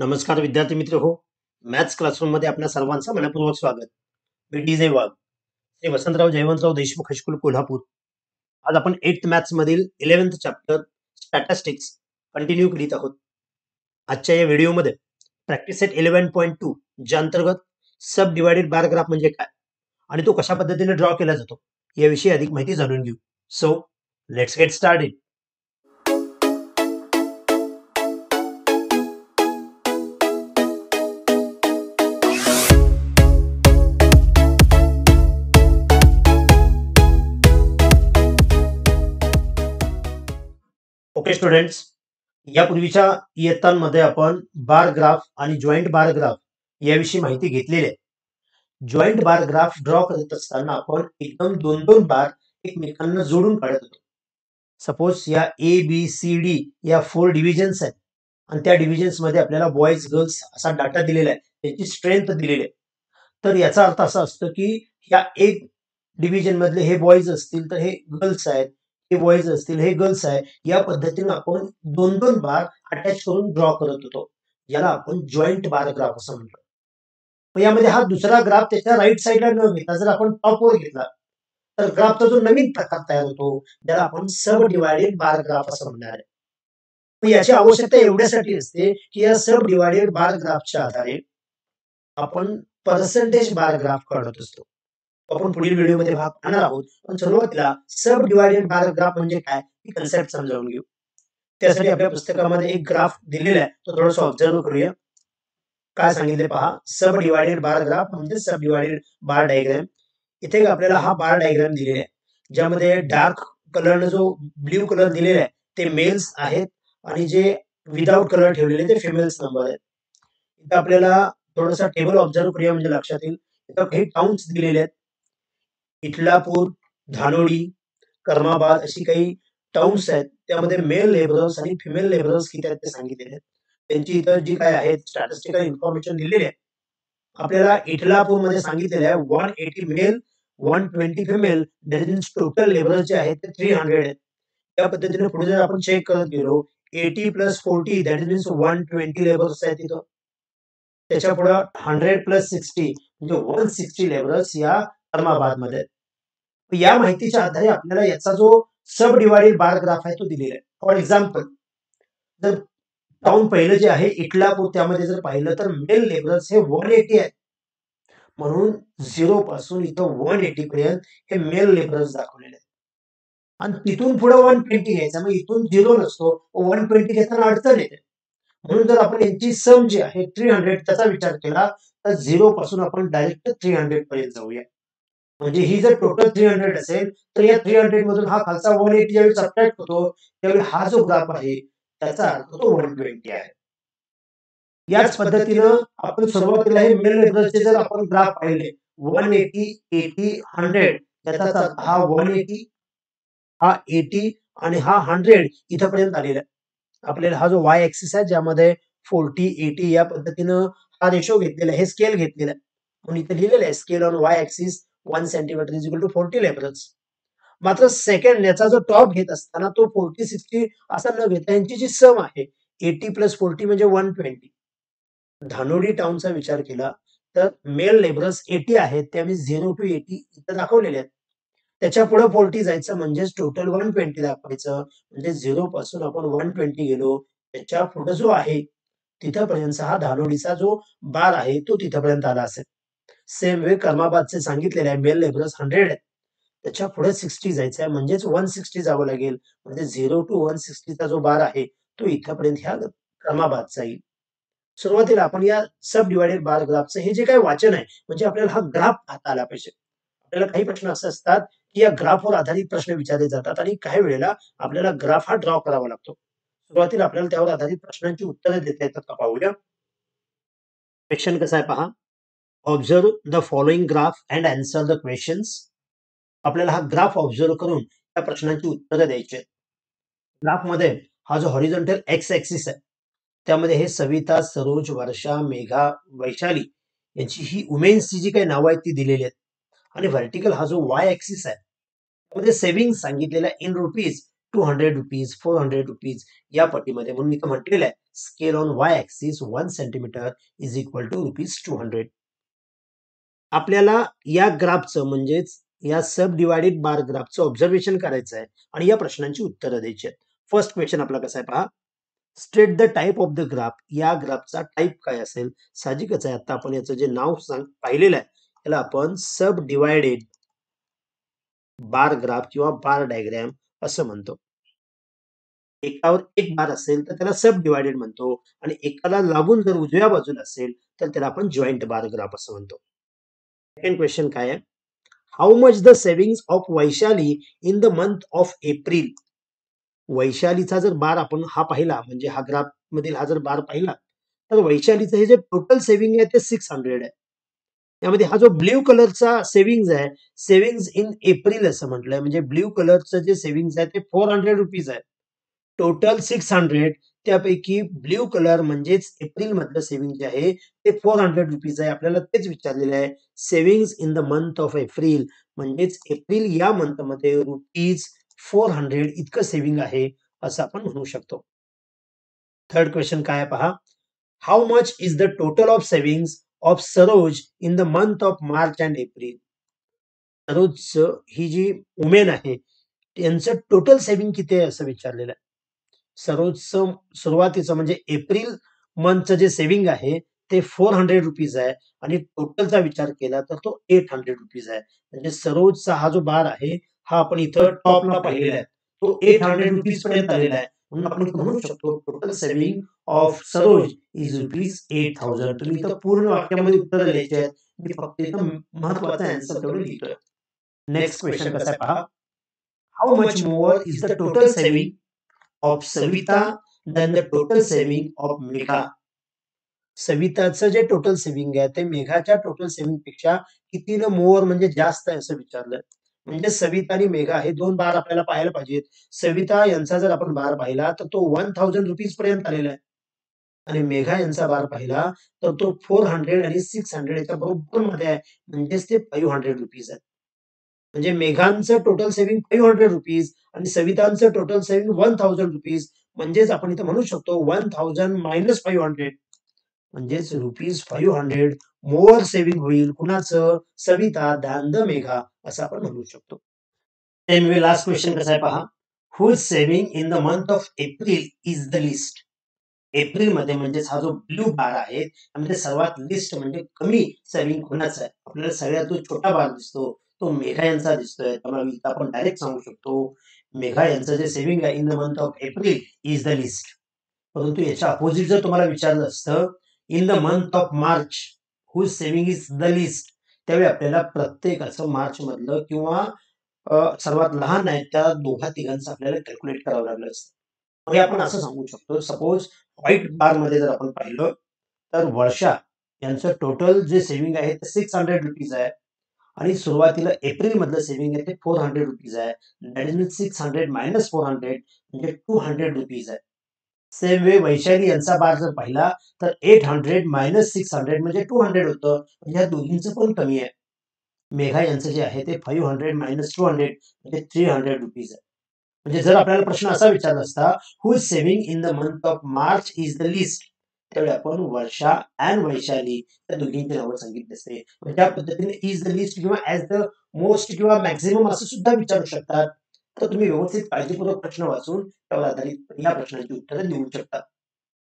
नमस्कार विद्यार्थी मित्र हो. मॅथ्स क्लासरूम मध्ये आपल्या सर्वांचं मनपूर्वक स्वागत. मी डी जे वाघ, श्री वसंतराव जयवंतराव देशमुख हायस्कूल कोल्हापूर. आज आपण 8th मॅथ्स मधील 11th चॅप्टर स्टॅटिस्टिक्स कंटिन्यू करीत आहोत. आजच्या या व्हिडिओमध्ये प्रॅक्टिस सेट 11.2 ज्या अंतर्गत सब डिवाइडेड बार ग्राफ म्हणजे काय आणि तो कशा पद्धतीने ड्रॉ केला जातो याविषयी अधिक माहिती जाणून घेऊ. So let's get started. Okay students, यापूर्वीच्या इयत्तांमध्ये आपण बार ग्राफ आणि जॉईंट बार ग्राफ याविषयी माहिती घेतलेली आहे. जॉईंट बार ग्राफ ड्रॉ करत असताना आपण एकदम दोन दोन बार एकमेकांना जोडून काढत होतो. सपोज या ए बी सी डी या 4 डिव्हिजन्स आहेत आणि त्या डिव्हिजन्स मध्ये आपल्याला बॉयज गर्ल्स असा डाटा दिलेला आहे, त्याची स्ट्रेंथ दिलेली आहे. तर याचा अर्थ असा असतो की या एक डिव्हिजन मधले हे बॉयज असतील तर हे गर्ल्स आहेत, हे बॉयज असतील हे गर्ल्स आहे. या पद्धतीने आपण दोन दोन बार अटॅच करून ड्रॉ करत होतो, याला आपण जॉईंट बार ग्राफ असं म्हणतो. पण यामध्ये हा दुसरा ग्राफ त्याच्या राईट साईडला न घेता जर आपण टॉपवर घेतला तर ग्राफचा जो नवीन प्रकार तयार होतो त्याला आपण सब डिवाइडेड बार ग्राफ असं म्हणणार आहे. पण याची आवश्यकता एवढ्यासाठी असते की या सब डिवाइडेड बार ग्राफच्या आधारे आपण पर्सेंटेज बार ग्राफ काढत असतो. आपण पुढील व्हिडिओमध्ये भाग पाहणार आहोत. पण सुरुवातीला सब डिवाइडेड बार ग्राफ म्हणजे काय ही कन्सेप्ट समजावून घेऊ. त्यासाठी आपल्या पुस्तकामध्ये एक ग्राफ दिलेला आहे, तो थोडंसं ऑब्झर्व करूया. काय सांगितले पहा, सब डिवाइडेड बार ग्राफ म्हणजे सब डिवाइडेड बार डायग्राम. इथे आपल्याला हा बार डायग्राम दिलेला आहे, ज्यामध्ये डार्क कलरने जो ब्ल्यू कलर दिलेला आहे ते मेल्स आहेत आणि जे विदाउट कलर ठेवलेले ते फिमेल्स नंबर आहेत. इथे आपल्याला थोडासा टेबल ऑब्झर्व करूया म्हणजे लक्षात येईल. इथं काही टाउन्स दिलेले आहेत, इटलापूर, धानोडी, कर्माबाद अशी काही टाउन्स आहेत. त्यामध्ये मेल लेबरर्स आणि फिमेल लेबरर्स किती आहेत ते सांगितलेले आहेत. त्यांची इथं जी काय आहेत स्टॅटिस्टिकल इन्फॉर्मेशन दिलेली आहे. आपल्याला इटलापूर मध्ये सांगितलेलं आहे 180 male 120 female, that means total labourers जे आहेत ते 300 आहेत. त्या पद्धतीने पुढे जर आपण चेक करत गेलो 80 + 40 दॅट मीन्स 120 लेबरर्स आहेत तिथं. त्याच्या पुढे 100 + 60 म्हणजे 160 लेबरर्स या कर्माबाद मध्ये. या माहितीच्या आधारे आपल्याला याचा जो सब डिवाइडेड बार ग्राफ आहे तो दिलेला आहे. फॉर एक्झाम्पल, जर टाउन पहिलं जे आहे इटलापूर त्यामध्ये जर पाहिलं तर मेल लेबरर्स हे 180 आहेत. म्हणून 0 पासून इथं 180 पर्यंत हे मेल लेबरर्स दाखवलेले आहेत. आणि तिथून पुढे 120 घ्यायचं, मग इथून 0 नसतो, 120 घेताना अडचण येते. म्हणून जर आपण यांची सम जी आहे 300 त्याचा विचार केला तर 0 पासून आपण डायरेक्ट 300 पर्यंत जाऊया. म्हणजे ही जर टोटल 300 असेल तर या 300 मधून हा खालचा 180 ज्यावेळी सबट्रॅक्ट होतो त्यावेळी हा जो ग्राफ आहे त्याचा अर्थ तो 120 आहे. याच पद्धतीनं आपण सुरुवातीला हे मेल लेबरर्सचे जर आपण ग्राफ पाहिले 180 80 100, त्याचा हा 180 हा 80 आणि हा 100 इथपर्यंत आलेला आहे. आपल्याला हा जो वाय ऍक्सिस आहे ज्यामध्ये 40 80 या पद्धतीनं हा रेशो घेतलेला आहे, हे स्केल घेतलेलं आहे. म्हणून इथे लिहिलेलं आहे scale on y axis 1 centimetre is equal to 40 labourers. मात्र सेकंड याचा जो टॉप घेत असताना तो 40 60 असा न घेता यांची जी सम आहे 80 + 40 म्हणजे 120. धानोडी टाउनचा विचार केला तर मेल लेबरर्स 80 आहेत, त्यामुळे 0 to 80 इथं दाखवलेले आहेत. त्याच्या पुढे 40 जायचं म्हणजे टोटल 120 दाखवायचं. म्हणजे 0 पासून आपण 120 गेलो, त्याच्या पुढे जो आहे तिथपर्यंत हा धानोडीचा जो बार आहे तो तिथपर्यंत आला असेल. सेम वे कर्माबादचे सांगितलेले आहे मेल लेबरर्स 100 आहेत, त्याच्या पुढे 60 जायचं आहे म्हणजेच 160 जावं लागेल. म्हणजे 0 to 160 चा जो बार आहे तो इथपर्यंत ह्या कर्माबादचा येईल. सुरुवातीला आपण या सब डिवाइडेड बार ग्राफचं हे जे काही वाचन आहे म्हणजे आपल्याला हा ग्राफ पाहता आला पाहिजे. आपल्याला काही प्रश्न असे असतात की या ग्राफवर आधारित प्रश्न विचारले जातात आणि काही वेळेला आपल्याला ग्राफ हा ड्रॉ करावा लागतो. सुरुवातीला आपल्याला त्यावर आधारित प्रश्नांची उत्तरे देता येतात का पाहूया. क्वेश्चन कसा आहे पहा, observe the following graph and answer the questions. आपल्याला हा ग्राफ ऑब्झर्व करून त्या प्रश्नांची उत्तरे द्यायची आहेत. ग्राफ मध्ये हा जो हॉरिझॉन्टल एक्स ऍक्सिस आहे त्यामध्ये हे सविता, सरोज, वर्षा, मेघा, वैशाली यांची ही वुमेन्सची जी काही नावं आहेत ती दिलेली आहेत. आणि व्हर्टिकल हा जो वाय ऍक्सिस आहे त्यामध्ये सेव्हिंग सांगितलेला इन रुपीज 200 रुपीज, 400 रुपीज या पट्टीमध्ये. म्हणून इथं म्हटलेलं आहे scale on y axis 1 centimetre is equal to ₹200. आपल्याला या ग्राफचं म्हणजेच या सब डिवाइडेड बार ग्राफचं ऑब्झर्वेशन करायचं आहे आणि या प्रश्नांची उत्तरं द्यायची आहेत. फर्स्ट क्वेश्चन आपला कसा आहे पहा. State the type of the graph. या ग्राफचा टाइप काय असेल? साहजिकच आहे, आता आपण याचं जे नाव पाहिलेलं आहे त्याला आपण सब डिवायडेड बार ग्राफ किंवा बार डायग्राम असं म्हणतो. एकावर एक बार असेल तर त्याला सब डिवायडेड म्हणतो आणि एकाला लागून जर उजव्या बाजूला असेल तर त्याला आपण जॉईंट बार ग्राफ असं म्हणतो. सेकंड क्वेश्चन काय आहे? How much the savings of Vaishali in the month of April. वैशालीचा जर बार आपण हा पाहिला, म्हणजे हा ग्राफ मधील हा जर बार पाहिला तर वैशालीचं हे जे टोटल सेव्हिंग आहे ते 600 आहे. यामध्ये हा जो ब्ल्यू कलरचा सेव्हिंग्ज आहे, सेव्हिंग्ज इन एप्रिल असं म्हटलंय, म्हणजे ब्ल्यू कलरचं जे सेव्हिंग्ज आहे ते 400 रुपीज आहे. टोटल 600, त्यापैकी ब्ल्यू कलर म्हणजेच एप्रिल मधलं सेव्हिंग जे आहे ते 400 रुपीज आहे. आपल्याला तेच विचारलेलं आहे, savings in the month of April म्हणजेच एप्रिल या मंथ मध्ये ₹400 इतकं सेव्हिंग आहे असं आपण म्हणू शकतो. थर्ड क्वेश्चन काय आहे पहा. How much is the total of savings of Saroj in the month of March and April. सरोजचं ही जी वुमेन आहे त्यांचं टोटल सेव्हिंग किती आहे असं विचारलेलं आहे. सरोजचं सुरुवातीचं म्हणजे एप्रिल मंथचं जे सेव्हिंग आहे ते 400 रुपीज आहे आणि टोटलचा विचार केला तर तो 800 रुपीज आहे. म्हणजे सरोजचा हा जो बार आहे हा आपण इथं टॉपला पाहिलेला आहे, तो 800 रुपीज पर्यंत आलेला आहे. म्हणून आपण इथं म्हणू शकतो total saving of Saroj is ₹8,000. तुम्ही इथं पूर्ण वाक्यामध्ये उत्तर लिहायचे आहेत, मी फक्त इथं महत्वाचा आन्सर तेवढं लिहितोय. नेक्स्ट क्वेश्चन कसा आहे पहा. How much more is the total saving of Savita than the total saving of Megha. सविताचं जे टोटल सेव्हिंग आहे ते मेघाच्या टोटल सेव्हिंग पेक्षा कितीनं मोर म्हणजे जास्त आहे असं विचारलं. म्हणजे सविता आणि मेघा हे दोन बार आपल्याला पाहायला पाहिजेत. सविता यांचा जर आपण बार पाहिला तर तो 1000 रुपीज पर्यंत आलेला आहे आणि मेघा यांचा बार पाहिला तर तो 400 आणि 600 याच्या बरोबर मध्ये आहे, म्हणजेच ते 500 रुपीज आहे. म्हणजे मेघांचं टोटल सेव्हिंग 500 रुपीज आणि सवितांचं टोटल सेव्हिंग 1000 रुपीज. म्हणजेच आपण इथे म्हणू शकतो 1000 मायनस 500 म्हणजेच ₹500 मोर सेव्हिंग होईल. कुणाचं? सविता दॅन द मेघा असं आपण म्हणू शकतो. एनिवे लास्ट क्वेश्चन कसा आहे पहा. Whose saving in the month of April is the least. April मध्ये म्हणजेच हा जो ब्ल्यू बार आहे त्यामध्ये सर्वात लिस्ट म्हणजे कमी सेव्हिंग कोणाचा आहे? आपल्याला सगळ्यात जो छोटा बार दिसतो तो मेघा यांचा दिसतोय, त्यामुळे इथं आपण डायरेक्ट सांगू शकतो मेघा यांचं जे सेव्हिंग आहे in the month of April is the least. परंतु याच्या अपोजिट जर तुम्हाला विचारलं असतं in the month of March whose saving is the list, त्यावेळी आपल्याला प्रत्येकाचं मार्च मधलं किंवा सर्वात लहान आहे त्या दोघा तिघांचं आपल्याला कॅल्क्युलेट करावं लागलं असतं. म्हणजे आपण असं सांगू शकतो, सपोज व्हाईट बार मध्ये जर आपण पाहिलं तर वर्षा यांचं टोटल जे सेव्हिंग आहे ते 600 रुपीज आहे आणि सुरुवातीला एप्रिल मधलं सेव्हिंग आहे ते 400 रुपीज आहे. दॅट इज मीन 600 मायनस 400 म्हणजे 200 रुपीज आहे. सेम वे वैशाली यांचा बार जर पाहिला तर 800 मायनस 600 म्हणजे 200 होतं, म्हणजे या दोघींचं पण कमी आहे. मेघा यांचं जे आहे ते 500 मायनस 200 म्हणजे 300 रुपीज आहे. म्हणजे जर आपल्याला प्रश्न असा विचारला असता who is saving in the month of March is the list, त्यावेळी आपण वर्षा अँड वैशाली या दोघींची नावं सांगितली असते. त्या पद्धतीने इज द लिस्ट किंवा ऍज द मोस्ट किंवा मॅक्झिमम असं सुद्धा विचारू शकतात. तर तुम्ही व्यवस्थित काळजीपूर्वक प्रश्न वाचून त्यावर आधारित या प्रश्नांची उत्तरं देऊ शकता.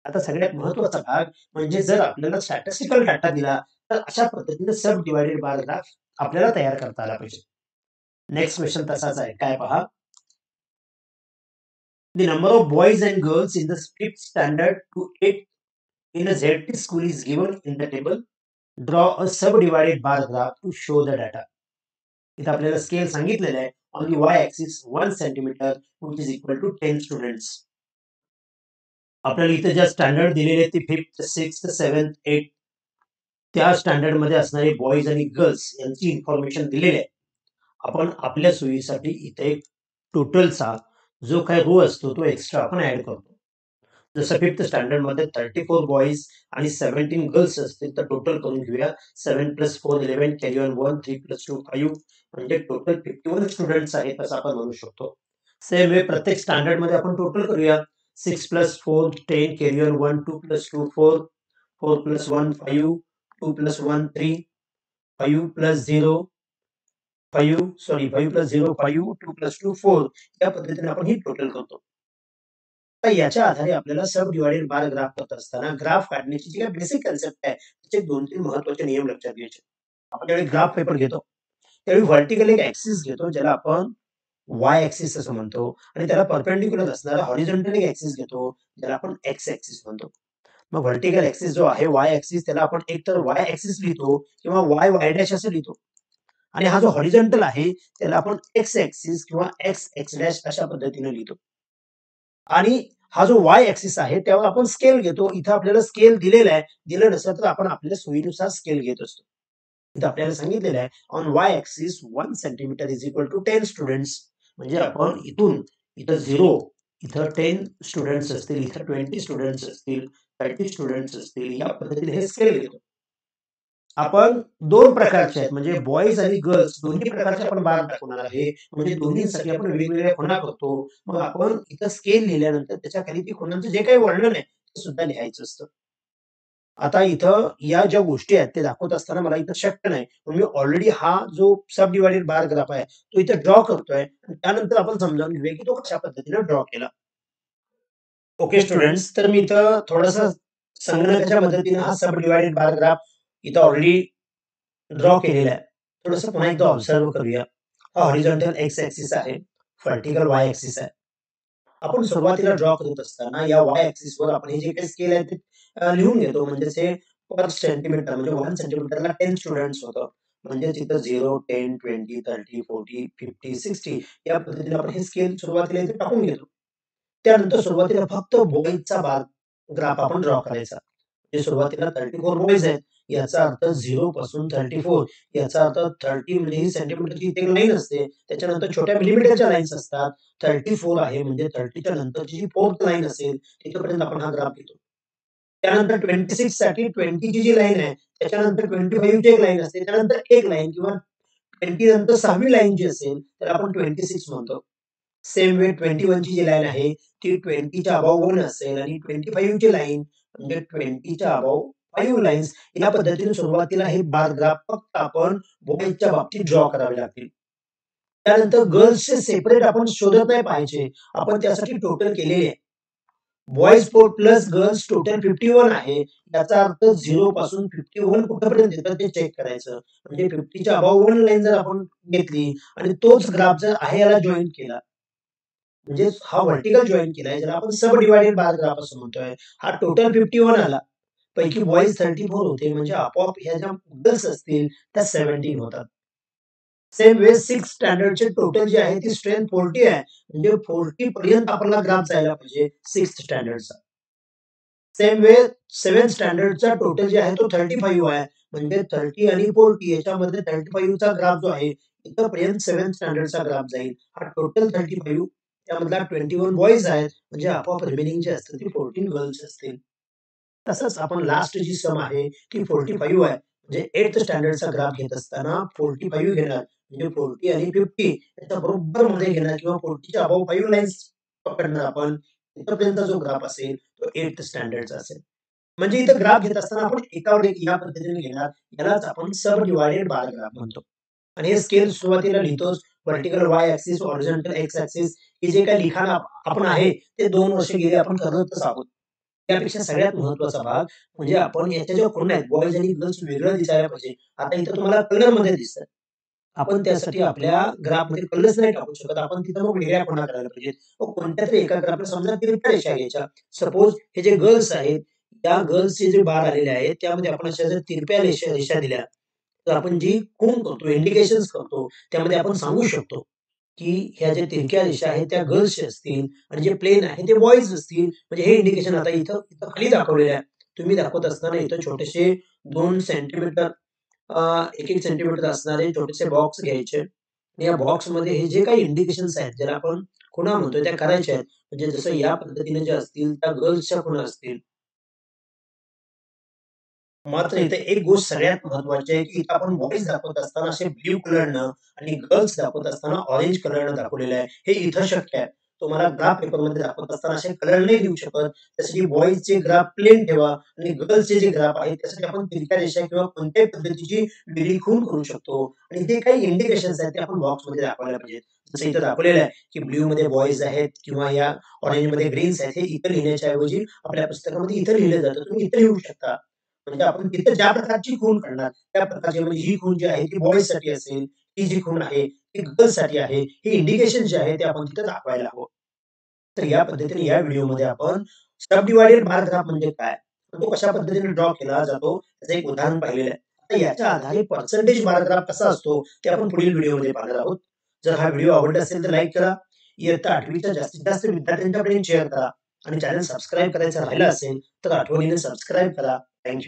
आता सगळ्यात महत्वाचा भाग म्हणजे जर आपल्याला स्टॅटिस्टिकल डाटा दिला तर अशा पद्धतीने सब डिवायडेड बार ग्राफ आपल्याला तयार करता आला पाहिजे. नेक्स्ट क्वेश्चन तसाच आहे, काय पहा. The number of boys and girls in the 5th standard to 8th in a ZT school is given in the table. Draw a subdivided bar graph to show the data. इथं आपल्याला scale सांगितलेलं आहे on the y axis 1 centimeter which is equal to 10 students. आपल्याला इथे ज्या standard दिलेले आहेत ते 5th, 6th, 7th, 8th त्या स्टँडर्ड मध्ये असणारे बॉईज आणि गर्ल्स यांची इन्फॉर्मेशन दिलेली आहे. आपण आपल्या सोयीसाठी इथे टोटलचा जो काही रो असतो तो एक्स्ट्रा आपण ऍड करतो. जसं 5th स्टँडर्ड मध्ये 34 बॉईज आणि 17 गर्ल्स असतील तर टोटल करून घेऊया. 7 + 4 11 कॅरी ऑन 1 3 + 2 5 म्हणजे टोटल 51 स्टुडंट्स आहेत असं आपण म्हणू शकतो. सेम वे प्रत्येक स्टँडर्ड मध्ये आपण टोटल करूया. 6 + 4 10 कॅरी ऑन 1 2 + 2 4 4 + 1 5 2 + 1 3 5 + 0 5 + 0 5 2 + 2 4 या पद्धतीने आपण ही टोटल करतो. तर याच्या आधारे आपल्याला सब डिवाइडेड बार ग्राफ करत असताना ग्राफ काढण्याची जी काही बेसिक कन्सेप्ट आहे त्याचे 2-3 महत्त्वाचे नियम लक्षात घ्यायचे. आपण ज्यावेळी ग्राफ पेपर घेतो त्यावेळी व्हर्टिकल एक ॲक्सिस घेतो ज्याला आपण वाय ॲक्सिस असं म्हणतो आणि त्याला परपेंडिक्युलर असणारा हॉरिझॉन्टल एक ॲक्सिस घेतो ज्याला आपण एक्स ॲक्सिस म्हणतो. मग व्हर्टिकल ॲक्सिस जो आहे वाय ॲक्सिस त्याला आपण एकतर वाय ॲक्सिस लिहितो किंवा वाय वाय डॅश असं लिहितो. आणि हा जो हॉरिझॉन्टल आहे त्याला आपण एक्स ॲक्सिस किंवा एक्स एक्स डॅश अशा पद्धतीने लिहितो. आणि हा जो वाय ॲक्सिस आहे त्यावर आपण स्केल घेतो. इथं आपल्याला स्केल दिलेला आहे. दिलं नसेल तर आपण आपल्या सोयीनुसार स्केल घेत असतो. इथं आपल्याला सांगितलेलं आहे on y axis 1 centimetre is equal to 10 students. म्हणजे आपण इथून इथं 0 इथं 10 स्टुडंट्स असतील, इथं 20 स्टुडंट्स असतील, 30 स्टुडंट्स असतील या पद्धतीने हे स्केल घेतो. आपण 2 प्रकारचे आहेत म्हणजे बॉयज आणि गर्ल्स दोन्ही प्रकारचे आपण बार दाखवणार आहे. म्हणजे दोन्हींसाठी आपण वेगवेगळ्या खुणा करतो. मग आपण इथं स्केल लिहिल्यानंतर त्याच्या खाली ती खुणांचं जे काही वर्णन आहे ते सुद्धा लिहायचं असतं. आता इथं या ज्या गोष्टी आहेत ते दाखवत असताना मला इथं शक्य नाही. म्हणून मी ऑलरेडी हा जो सब डिव्हायडेड बार ग्राफ आहे तो इथे ड्रॉ करतोय आणि त्यानंतर आपण समजावून घेऊया की तो कशा पद्धतीने ड्रॉ केला. ओके स्टुडंट्स, तर मी इथं थोडंसं संगणकाच्या मदतीने हा सब डिव्हायडेड बार ग्राफ इथं ऑलरेडी ड्रॉ केलेला आहे. थोडंसं पुन्हा एकदा ऑब्झर्व्ह करूया. हा हॉरिझॉन्टल एक्स ॲक्सिस आहे, व्हर्टिकल वाय ॲक्सिस आहे. आपण सुरुवातीला ड्रॉ करत असताना या वाय ॲक्सिसवर आपण हे जे काही स्केल आहे ते लिहून घेतो. म्हणजेच हे पर सेंटीमीटर म्हणजे 1 सेंटीमीटरला 10 स्टुडंट्स होतं. म्हणजे तिथं 0, 10, 20, 30, 40, 50, 60 या पद्धतीने आपण हे स्केल सुरुवातीला इथे टाकून घेतो. त्यानंतर सुरुवातीला फक्त बॉयजचा बार ग्राफ आपण ड्रॉ करायचा. म्हणजे सुरुवातीला 34 बॉयज आहेत. याचा अर्थ 0 पासून 34 याचा अर्थ 30 म्हणजे ही सेंटीमीटरची इथे लाईन असते. त्याच्यानंतर छोट्या मिलिमीटरच्या लाईन्स असतात. 34 आहे म्हणजे 30च्या नंतरची जी 4th लाईन असेल तिथपर्यंत आपण हा ग्राफ घेतो. त्यानंतर 26 साठी 20 ची जी लाईन आहे त्याच्यानंतर 25 ची एक लाईन असते. त्यानंतर एक लाईन किंवा 20 नंतर 6वी लाईन जी असेल त्याला आपण 26 म्हणतो. सेम वे 21 ची जी लाईन आहे ती 20 च्या अबोव्ह 1 असेल आणि 25 ची लाईन म्हणजे 20 च्या अबोव्ह 5 लाईन्स या पद्धतीने सुरुवातीला हे बार ग्राफ फक्त आपण बॉयजच्या बाबतीत ड्रॉ करावे लागतील. त्यानंतर गर्ल्सचे सेपरेट आपण शोधत नाही पाहिजे. आपण त्यासाठी टोटल केलेले आहे. बॉयज प्लस गर्ल्स टोटल 51 आहे. याचा अर्थ 0 पासून 51 कुठपर्यंत येतं ते चेक करायचं. म्हणजे 50च्या अबोव्ह 1 लाईन जर आपण घेतली आणि तोच ग्राफ जर आहे याला जॉइन केला म्हणजे हा व्हर्टिकल जॉइन केलाय ज्याला आपण सब डिव्हायडेड बार ग्राफ असं म्हणतोय. हा टोटल 51 आला. पैकी बॉयज 34 होते म्हणजे आपोआप ह्या ज्या गर्ल्स असतील त्या 17 होतात. सेम वे 6 स्टँडर्डचे टोटल जे आहे ती स्ट्रेंथ 40 आहे. म्हणजे 40 पर्यंत आपला ग्राफ जायला पाहिजे 6th स्टँडर्डचा. सेम वे 7 स्टँडर्डचा टोटल जे आहे तो 35 आहे. म्हणजे 30 आणि 40 याच्यामध्ये 35 चा ग्राफ जो आहे इथपर्यंत 7 स्टँडर्डचा ग्राफ जाईल. हा टोटल 35 त्यामधला 21 बॉयज आहेत म्हणजे आपोआप रिमेनिंग जे असतील ती 14 गर्ल्स असतील. तसंच आपण लास्ट जी सम आहे ती 45 आहे. म्हणजे 8th स्टँडर्डचा ग्राफ घेत असताना 45 घेणार म्हणजे 40 आणि 50 याच्या बरोबर मध्ये घेणार किंवा 40च्या अबोव्ह 5 लाईन्स पकडणार आपण. इथपर्यंत जो ग्राफ असेल तो 8th स्टँडर्डचा असेल. म्हणजे इथं ग्राफ घेत असताना आपण एकावर एक या पद्धतीने घेणार. यालाच आपण सब डिव्हायडेड बार ग्राफ म्हणतो. आणि हे स्केल सुरुवातीला लिहितोच. Vertical Y axis, horizontal X axis हे जे काही लिखाण आपण आहे ते 2 वर्ष गेली आपण करतच आहोत. त्यापेक्षा सगळ्यात महत्त्वाचा भाग म्हणजे आपण याच्या ज्या खुणा आहेत बॉयज आणि गर्ल्स वेगळं दिसायला पाहिजे. आता इथं तुम्हाला कलरमध्ये दिसतंय. आपण त्यासाठी आपल्या ग्राफमध्ये कलर्स नाही टाकू शकत. आपण तिथं मग वेगळ्या खुणा करायला पाहिजेत. मग कोणत्यातरी एका ग्राफला समजा तिरप्या रेषा घ्यायच्या. सपोज हे जे गर्ल्स आहेत, त्या गर्ल्सचे जे बार आलेले आहेत, त्यामध्ये आपण अशा जर तिरप्या रेषा रेषा दिल्या, तर आपण जी खूण करतो, इंडिकेशन्स करतो, त्यामध्ये आपण सांगू शकतो, की ह्या ज्या तिरक्या रेषा आहेत त्या गर्ल्सचे असतील आणि जे प्लेन आहे ते बॉयज असतील. म्हणजे हे इंडिकेशन आता इथं इथं खाली दाखवलेलं आहे. तुम्ही दाखवत असताना इथं छोटेसे 2 सेंटीमीटर 1-1 सेंटीमीटर असणारे छोटेसे बॉक्स घ्यायचे आणि या बॉक्समध्ये हे जे काही इंडिकेशन्स आहेत, ज्याला आपण खुणा म्हणतोय त्या करायच्या आहेत. म्हणजे जसं या पद्धतीने ज्या असतील त्या गर्ल्सच्या खुणा असतील. मात्र इथे एक गोष्ट सगळ्यात महत्वाची आहे, की इथं आपण बॉयज दाखवत असताना असे ब्लू कलरनं आणि गर्ल्स दाखवत असताना ऑरेंज कलरनं दाखवलेलं आहे. हे इथं शक्य आहे. तुम्हाला ग्राफ पेपरमध्ये दाखवत असताना असे कलर नाही देऊ शकत. त्यासाठी बॉयजचे ग्राफ प्लेन ठेवा आणि गर्ल्सचे जे ग्राफ आहेत त्यासाठी आपण तिरक्या रेषा किंवा कोणत्याही पद्धतीची वेगळी खूण करू शकतो आणि ते काही इंडिकेशन्स आहेत ते आपण बॉक्समध्ये दाखवायला पाहिजेत. जसं इथं दाखवलेलं आहे, की ब्लूमध्ये बॉयज आहेत किंवा या ऑरेंजमध्ये गर्ल्स आहेत. हे इथं लिहिण्याच्या ऐवजी आपल्या पुस्तकामध्ये इथं लिहिलं जातं. तुम्ही इथं लिहू शकता. म्हणजे आपण तिथं ज्या प्रकारची खूण काढणार, त्या प्रकारची म्हणजे ही खूण जी आहे ती बॉयजसाठी असेल, ही जी खूण आहे ती गर्ल्ससाठी आहे. हे इंडिकेशन जे आहे ते आपण तिथं दाखवायला हवं. तर या पद्धतीने या व्हिडिओमध्ये आपण सब डिव्हायडेड बार ग्राफ म्हणजे काय? तो कशा पद्धतीने ड्रॉ केला जातो त्याचं एक उदाहरण पाहिलेलं आहे. आता याच्या आधारे पर्सेंटेज बार ग्राफ कसा असतो ते आपण पुढील व्हिडिओमध्ये पाहणार आहोत. जर हा व्हिडिओ आवडला असेल तर लाईक करा. इयत्ता 8वीच्या जास्तीत जास्त विद्यार्थ्यांच्यापर्यंत शेअर करा आणि चॅनल सबस्क्राईब करायचं राहिलं असेल तर आठवणीने सबस्क्राईब करा. थँक